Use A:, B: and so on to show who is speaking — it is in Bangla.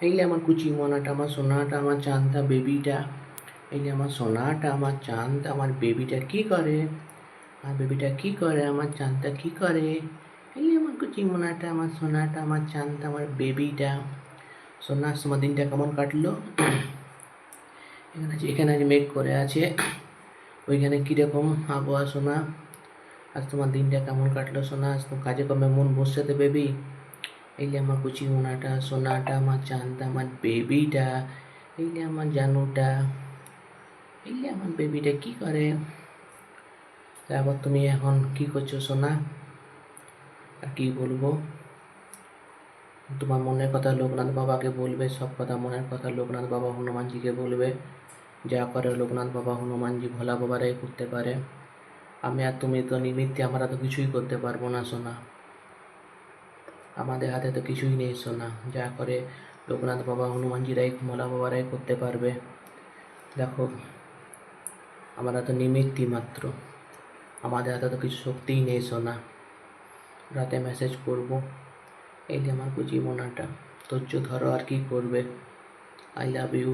A: এই যে আমার কুচি মনাটা, আমার সোনাটা, আমার চাঁদটা, বেবিটা। এই যে আমার সোনাটা, আমার চাঁদটা, আমার বেবিটা কি করে? আমার বেবিটা কি করে? আমার চাঁদটা কি করে? এই যে আমার কুচি মনাটা, আমার সোনাটা, আমার চাঁদটা, আমার বেবিটা। সোনা, তোমার দিনটা কেমন কাটলো? এখানে আজ মেঘ করে আছে। ওইখানে কীরকম আবহাওয়া সোনা? আজ তোমার দিনটা কেমন কাটলো সোনা? আজ তো কাজে কর্মে মন বসছে তো বেবি? এই যে আমার কুচি মোনাটা, সোনাটা, আমার চাঁদটা, আমার বেবিটা। এই যে আমার জানুটা। এই যে আমার বেবিটা কি করে? তারপর তুমি এখন কি করছো সোনা? আর কি বলবো? তোমার মনের কথা লোকনাথ বাবাকে বলবে, সব কথা মনের কথা লোকনাথ বাবা হনুমানজিকে বলবে। যা করে লোকনাথ বাবা হনুমানজি ভোলা বাবারাই করতে পারে। আমি আর তুমি তো নিমিত্তে, আমরা তো কিছুই করতে পারবো না সোনা। আমাদের হাতে তো কিছুই নেই সোনা। যা করে লোকনাথ বাবা হনুমানজিরাই, ভোলা বাবারাই করতে পারবে। দেখো, আমরা তো নিমিত্তি মাত্র, আমাদের হাতে তো কিছু শক্তিই নেই সোনা। রাতে মেসেজ করব, এই যে আমার কুচি মোনাটা, ধৈর্য ধরো, আর কি করবে। I love you.